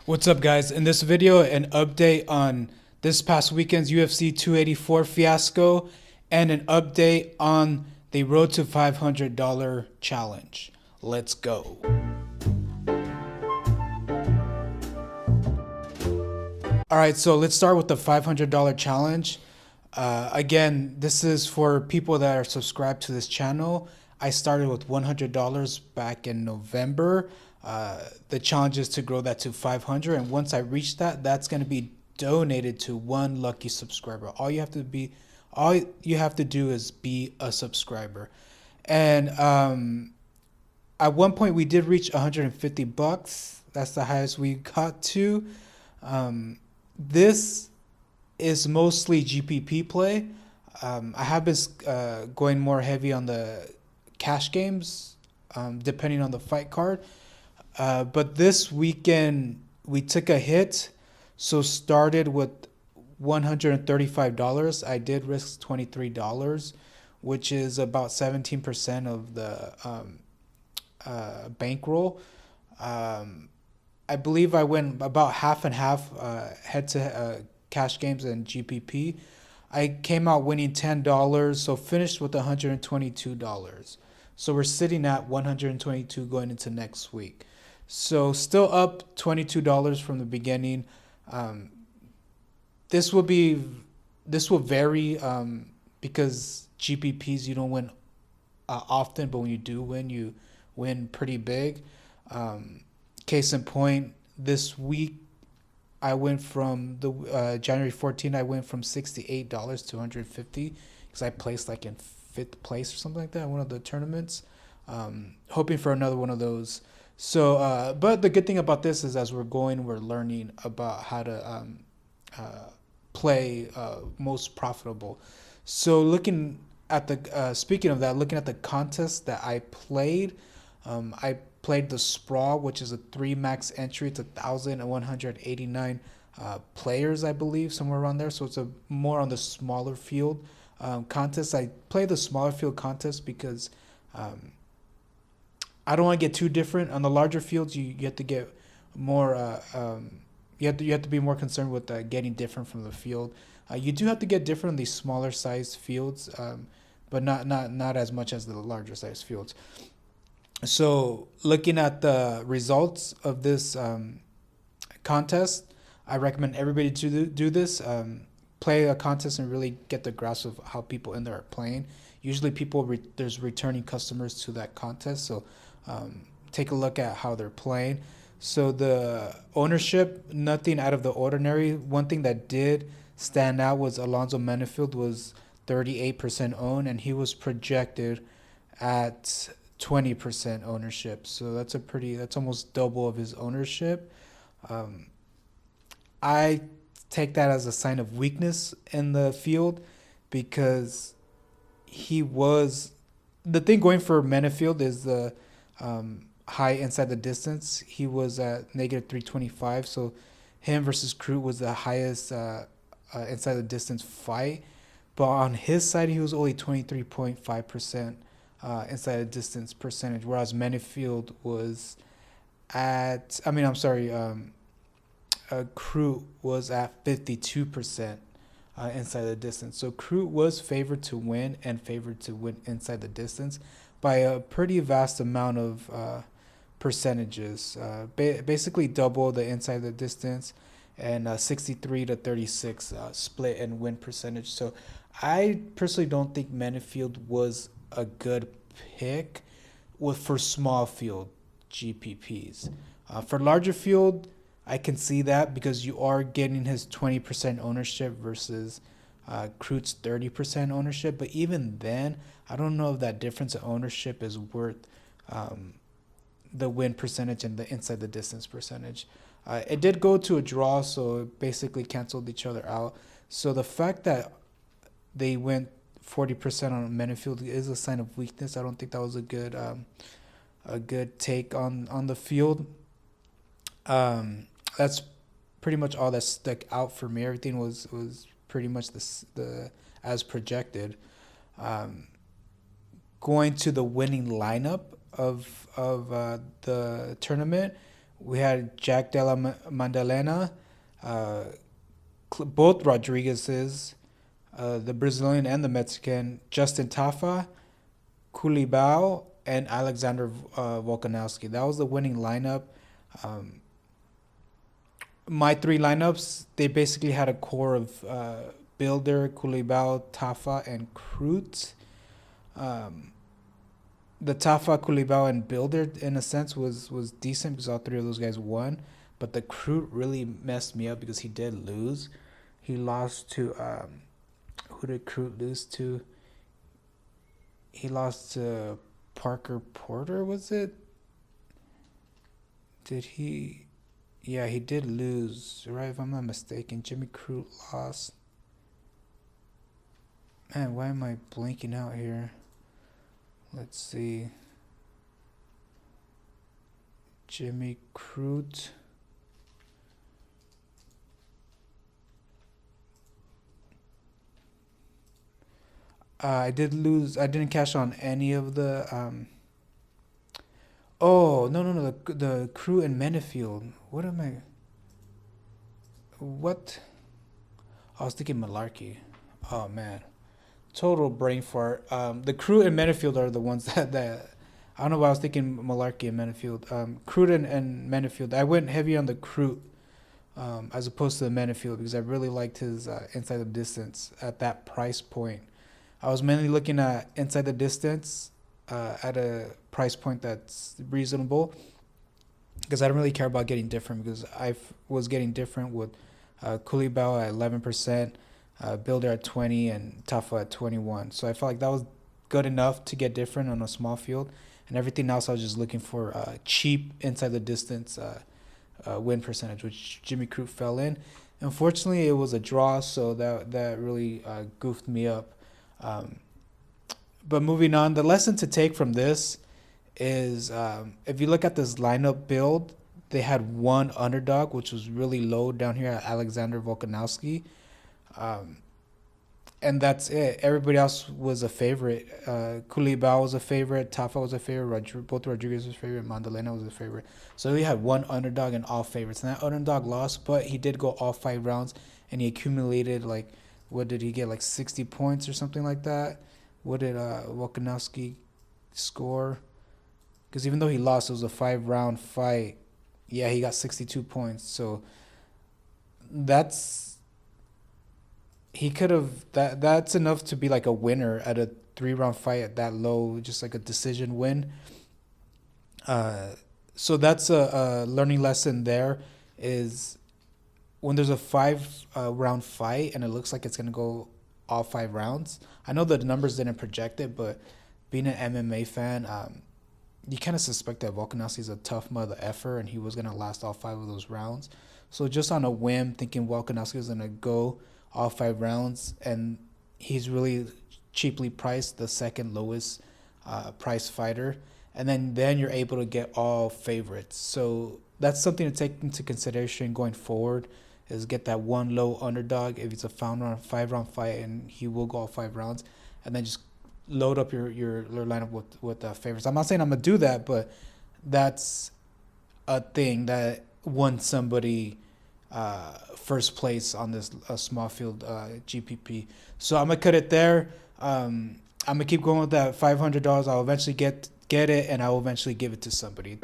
What's up, guys? In this video, an update on this past weekend's UFC 284 fiasco and an update on the Road to $500 challenge. Let's go. All right, so let's start with the $500 challenge. Again, this is for people that are subscribed to this channel. I started with $100 back in November. The challenge is to grow that to 500, and once I reach that, that's going to be donated to one lucky subscriber. All you have to do is be a subscriber. And at one point we did reach $150. That's the highest we got to. This is mostly GPP play. I have been going more heavy on the cash games, depending on the fight card. But this weekend we took a hit, so started with $135. I did risk $23, which is about 17% of the bankroll. I believe I went about half and half head to cash games and GPP. I came out winning $10, so finished with $122. So we're sitting at $122 going into next week. So still up $22 from the beginning. This will vary because GPPs you don't win often, but when you do win, you win pretty big. Case in point, this week I went from the January 14th. I went from $68 to $150 because I placed like in 5th place or something like that in one of the tournaments. Hoping for another one of those. So, but the good thing about this is as we're learning about how to play most profitable. So looking at the speaking of that, looking at the contest that I played the Sprawl, which is a 3 max entry. It's 1,189 players, I believe, somewhere around there. So it's a more on the smaller field contest. I play the smaller field contest because I don't want to get too different. On the larger fields, you have to get more. You have to be more concerned with getting different from the field. You do have to get different in these smaller sized fields, but not as much as the larger sized fields. So looking at the results of this contest, I recommend everybody to do this. Play a contest and really get the grasp of how people in there are playing. Usually there's returning customers to that contest, so take a look at how they're playing. So the ownership, nothing out of the ordinary. One thing that did stand out was Alonzo Menefield was 38% owned, and he was projected at 20% ownership. So that's almost double of his ownership. I take that as a sign of weakness in the field because the thing going for Menefield is the high inside the distance. He was at negative 325, so him versus Crute was the highest inside the distance fight. But on his side, he was only 23.5% inside the distance percentage, whereas Menefield was at, Crute was at 52% inside the distance. So Crute was favored to win inside the distance by a pretty vast amount of percentages. Basically double the inside the distance and 63 to 36 split and win percentage. So I personally don't think Menefield was a good pick for small field GPPs. For larger field, I can see that because you are getting his 20% ownership versus Crute's 30% ownership. But even then, I don't know if that difference in ownership is worth the win percentage and the inside the distance percentage. It did go to a draw, so it basically canceled each other out. So the fact that they went 40% on Menefield is a sign of weakness. I don't think that was a good take on the field. That's pretty much all that stuck out for me. Everything was pretty much the as projected. Going to the winning lineup of the tournament, We had Jack Della Maddalena, uh, both Rodriguez's, the Brazilian and the Mexican, Justin Tafa, Kulibao, and Alexander Volkanovski. That was the winning lineup. Um, my three lineups, they basically had a core of Builder, Kulibao, Tafa, and Kroot. Um, the Tafa, Kulibao, and Builder, in a sense, was decent because all three of those guys won. But the Kroot really messed me up because he did lose. He lost to who did Kroot lose to? He lost to Parker Porter, was it? Did he? Yeah, he did lose, right? If I'm not mistaken, Jimmy Kroot lost. Man, why am I blanking out here? Let's see. Jimmy Kroot. I did lose. I didn't cash on any of the. Oh no! The crew in Menefield. What am I? What? I was thinking Malarkey. Oh man, total brain fart. The crew and Menefield are the ones that I don't know why I was thinking Malarkey and Menefield. Crew and Menefield. I went heavy on the crew, as opposed to the Menefield because I really liked his inside the distance at that price point. I was mainly looking at inside the distance at a price point that's reasonable because I don't really care about getting different because was getting different with Kulibao at 11%, Builder at 20, and Tafa at 21. So I felt like that was good enough to get different on a small field, and everything else I was just looking for cheap inside the distance win percentage, which Jimmy Kroot fell in. Unfortunately, it was a draw, so that really goofed me up. But moving on, the lesson to take from this is if you look at this lineup build, they had one underdog, which was really low down here at Alexander Volkanovski. And that's it. Everybody else was a favorite. Kulibao was a favorite. Tafa was a favorite. Both Rodriguez was a favorite. Mandalena was a favorite. So we had one underdog and all favorites. And that underdog lost, but he did go all 5 rounds, and he accumulated like, what did he get, like 60 points or something like that? What did Volkanovski score? Because even though he lost, it was a 5-round fight. Yeah, he got 62 points. So that's that's enough to be like a winner at a 3-round fight at that low, just like a decision win. So that's a learning lesson there is when there's a 5-round fight and it looks like it's going to go all 5 rounds. I know the numbers didn't project it, but being an MMA fan, you kind of suspect that Volkanovski is a tough mother effer and he was going to last all 5 of those rounds. So just on a whim, thinking Volkanovski is going to go all 5 rounds, and he's really cheaply priced, the second lowest price fighter, and then you're able to get all favorites. So that's something to take into consideration going forward, is get that one low underdog if it's a 5-round fight and he will go all 5 rounds, and then just load up your lineup with favorites. I'm not saying I'm gonna do that, but that's a thing that won somebody first place on this small field GPP. So I'm gonna cut it there. I'm gonna keep going with that $500. I'll eventually get it, and I will eventually give it to somebody.